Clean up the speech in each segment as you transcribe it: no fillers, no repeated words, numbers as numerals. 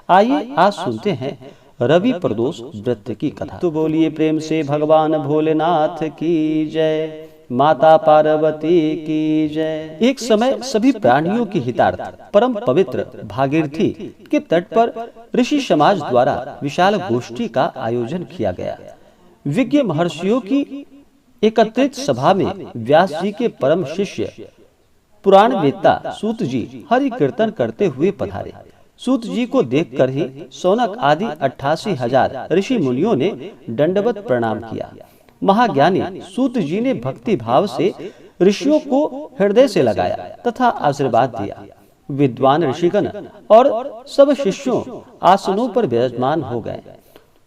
आइए आज सुनते हैं रवि प्रदोष व्रत की कथा। तो बोलिए प्रेम से भगवान भोलेनाथ की जय, माता पार्वती की जय। एक समय सभी प्राणियों की हितार्थ परम पवित्र भागीरथी के तट पर ऋषि समाज द्वारा विशाल गोष्ठी का आयोजन किया गया। विज्ञ महर्षियों की एकत्रित सभा में व्यास जी के परम शिष्य पुराण वेत्ता सूत जी हरि कीर्तन करते हुए पधारे। सूत जी को देखकर ही सौनक आदि 88,000 ऋषि मुनियों ने दंडवत प्रणाम किया। महाज्ञानी सूत जी ने भक्ति भाव से ऋषियों को हृदय से लगाया तथा आशीर्वाद दिया। विद्वान ऋषिगण और सब शिष्यों आसनों पर विराजमान हो गए।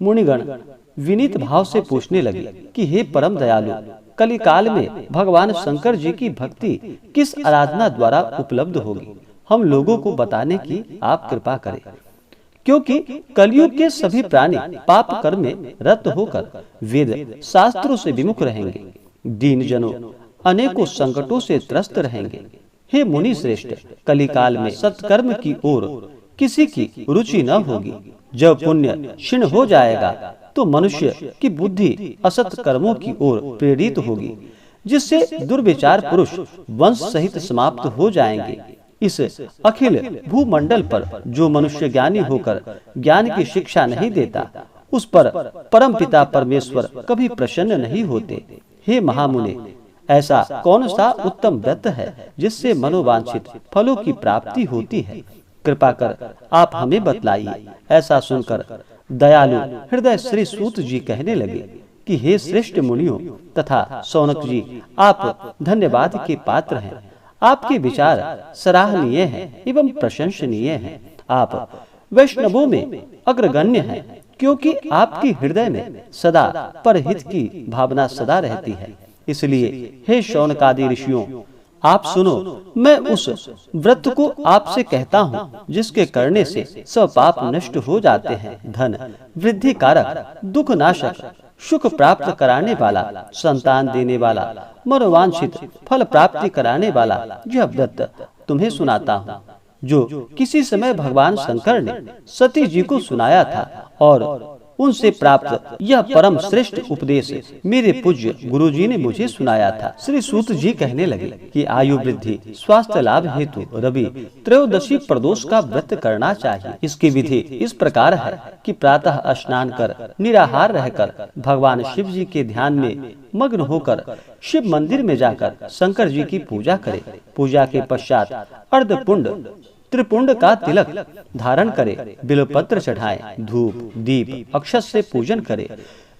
मुनिगण विनीत भाव से पूछने लगे कि हे परम दयालु, कलिकाल में भगवान शंकर जी की भक्ति किस आराधना द्वारा उपलब्ध होगी, हम लोगों को बताने की आप कृपा करें, क्योंकि कलयुग के सभी प्राणी पाप कर्म में रत होकर वेद शास्त्रों से विमुख रहेंगे। दीन जनों अनेकों संकटों से त्रस्त रहेंगे। हे मुनि श्रेष्ठ, कलिकाल में सत्कर्म की ओर किसी की रुचि न होगी। जब पुण्य क्षीण हो जाएगा तो मनुष्य की बुद्धि असत कर्मों की ओर प्रेरित होगी, जिससे दुर्विचार पुरुष वंश सहित समाप्त हो जाएंगे। इस अखिल भूमंडल पर जो मनुष्य ज्ञानी होकर ज्ञान की शिक्षा नहीं देता, उस पर परम पिता परमेश्वर कभी प्रसन्न नहीं होते। हे महामुने, ऐसा कौन सा उत्तम व्रत है जिससे मनोवांछित फलों की प्राप्ति होती है? कृपा कर आप हमें बतलाइए। ऐसा सुनकर दयालु हृदय श्री सूत जी कहने लगे कि हे श्रेष्ठ मुनियों तथा सौनक जी, आप धन्यवाद के पात्र हैं। आपके विचार सराहनीय हैं एवं प्रशंसनीय हैं। आप वैष्णवों में अग्रगण्य हैं, क्योंकि आपकी हृदय में सदा परहित की भावना सदा रहती है। इसलिए हे शौनकादि ऋषियों, आप सुनो, मैं उस व्रत को आपसे कहता हूँ जिसके करने से सब पाप नष्ट हो जाते हैं। धन वृद्धि कारक, दुख नाशक, सुख प्राप्त कराने वाला, संतान देने वाला, मनोवांछित फल प्राप्ति कराने वाला यह व्रत तुम्हें सुनाता हूँ, जो किसी समय भगवान शंकर ने सती जी को सुनाया था और उनसे प्राप्त यह परम श्रेष्ठ उपदेश मेरे पूज्य गुरुजी ने मुझे सुनाया था। श्री सूत जी कहने लगे कि आयु वृद्धि स्वास्थ्य लाभ हेतु रवि त्रयोदशी प्रदोष का व्रत करना चाहिए। इसकी विधि इस प्रकार है कि प्रातः स्नान कर निराहार रहकर भगवान शिव जी के ध्यान में मग्न होकर शिव मंदिर में जाकर शंकर जी की पूजा करे। पूजा के पश्चात अर्धपुंड त्रिपुंड का तिलक धारण करे, बिल्वपत्र चढ़ाए, धूप दीप अक्षत से पूजन करे,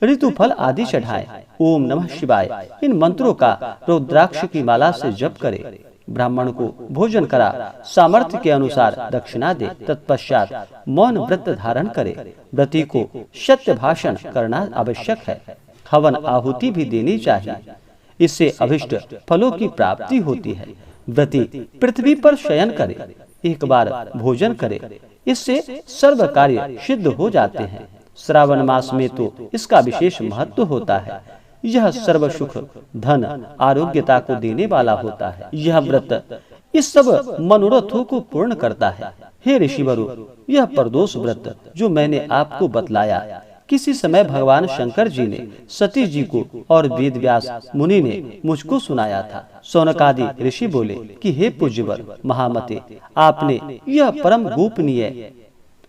ऋतुफल आदि चढ़ाए, ओम नमः शिवाय इन मंत्रों का रुद्राक्ष की माला से जप करे। ब्राह्मण को भोजन करा, सामर्थ्य के अनुसार दक्षिणा दे। तत्पश्चात मौन व्रत धारण करे। व्रती को सत्य भाषण करना आवश्यक है। हवन आहुति भी देनी चाहिए, इससे अभिष्ट फलों की प्राप्ति होती है। व्रती पृथ्वी पर शयन करे, एक बार भोजन करे, इससे सर्व कार्य सिद्ध हो जाते हैं। श्रावण मास में तो इसका विशेष महत्व होता है। यह सर्व सुख धन आरोग्यता को देने वाला होता है। यह व्रत इस सब मनोरथों को पूर्ण करता है। हे ऋषिवरों, यह प्रदोष व्रत जो मैंने आपको बतलाया, किसी समय भगवान शंकर जी ने सती जी को और वेद व्यास मुनि ने मुझको सुनाया था। सौनकादि ऋषि बोले कि हे पूज्यवर महामते, आपने यह परम गोपनीय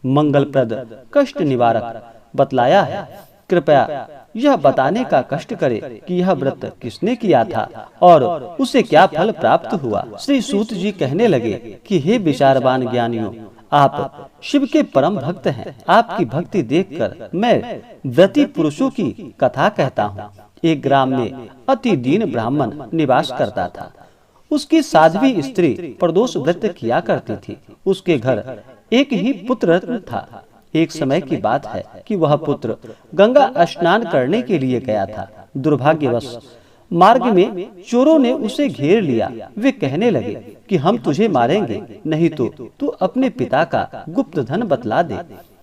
मंगलप्रद कष्ट निवारक बतलाया है। कृपया यह बताने का कष्ट करे कि यह व्रत किसने किया था और उसे क्या फल प्राप्त हुआ। श्री सूत जी कहने लगे कि हे विचारवान ज्ञानियों, आप शिव के परम भक्त हैं। आपकी भक्ति देखकर मैं व्रती पुरुषों की कथा कहता हूँ। एक ग्राम में अति दीन ब्राह्मण निवास करता था। उसकी साध्वी स्त्री प्रदोष व्रत किया करती थी। उसके घर एक ही पुत्र रत्न था। एक समय की बात है कि वह पुत्र गंगा स्नान करने के लिए गया था। दुर्भाग्यवश मार्ग में चोरों ने उसे घेर लिया। वे कहने लगे कि हम तुझे मारेंगे, नहीं तो तू अपने पिता का गुप्त धन बतला दे।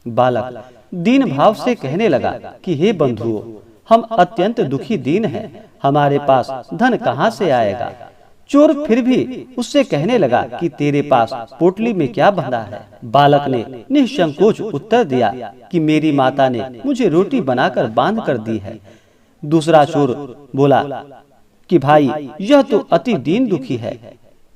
बालक दीन भाव से कहने लगा कि हे बंधुओं, हम अत्यंत दुखी दीन हैं, हमारे पास धन कहाँ से आएगा? चोर फिर भी उससे कहने लगा कि तेरे पास पोटली में क्या बंधा है। बालक ने निसंकोच उत्तर दिया कि मेरी माता ने मुझे रोटी बनाकर बांध कर दी है। दूसरा चोर बोला कि भाई यह तो अति दीन दुखी है,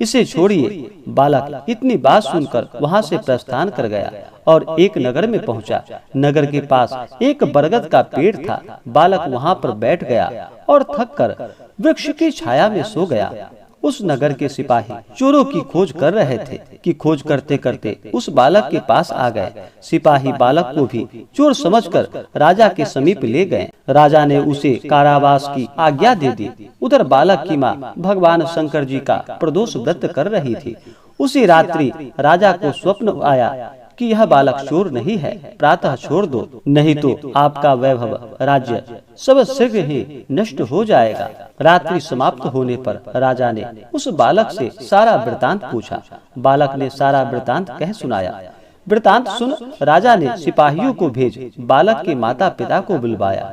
इसे छोड़िए। बालक इतनी बात सुनकर वहां से प्रस्थान कर गया और एक नगर में पहुंचा। नगर के पास एक बरगद का पेड़ था। बालक वहां पर बैठ गया और थककर वृक्ष की छाया में सो गया। उस नगर के सिपाही चोरों की खोज कर रहे थे कि खोज करते करते उस बालक के पास आ गए। सिपाही बालक को भी चोर समझकर राजा के समीप ले गए। राजा ने उसे कारावास की आज्ञा दे दी। उधर बालक की माँ भगवान शंकर जी का प्रदोष व्रत कर रही थी। उसी रात्रि राजा को स्वप्न आया कि यह बालक चोर नहीं है, प्रातः छोड़ दो, नहीं तो आपका वैभव राज्य सब शीघ्र ही नष्ट हो जाएगा। रात्रि समाप्त होने पर राजा ने उस बालक से सारा वृतांत पूछा। बालक ने सारा वृतांत कह सुनाया। वृतांत सुन राजा ने सिपाहियों को भेज बालक के माता पिता को बुलवाया।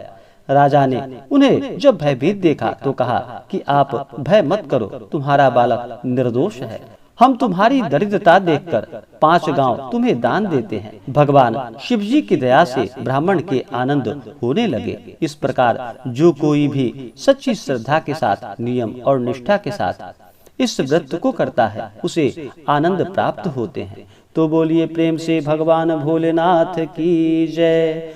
राजा ने उन्हें जब भयभीत देखा तो कहा कि आप भय मत करो, तुम्हारा बालक निर्दोष है। हम तुम्हारी दरिद्रता देखकर 5 गांव तुम्हें दान देते हैं। भगवान शिव जी की दया से ब्राह्मण के आनंद होने लगे। इस प्रकार जो कोई भी सच्ची श्रद्धा के साथ, नियम और निष्ठा के साथ इस व्रत को करता है, उसे आनंद प्राप्त होते हैं। तो बोलिए प्रेम से भगवान भोलेनाथ की जय।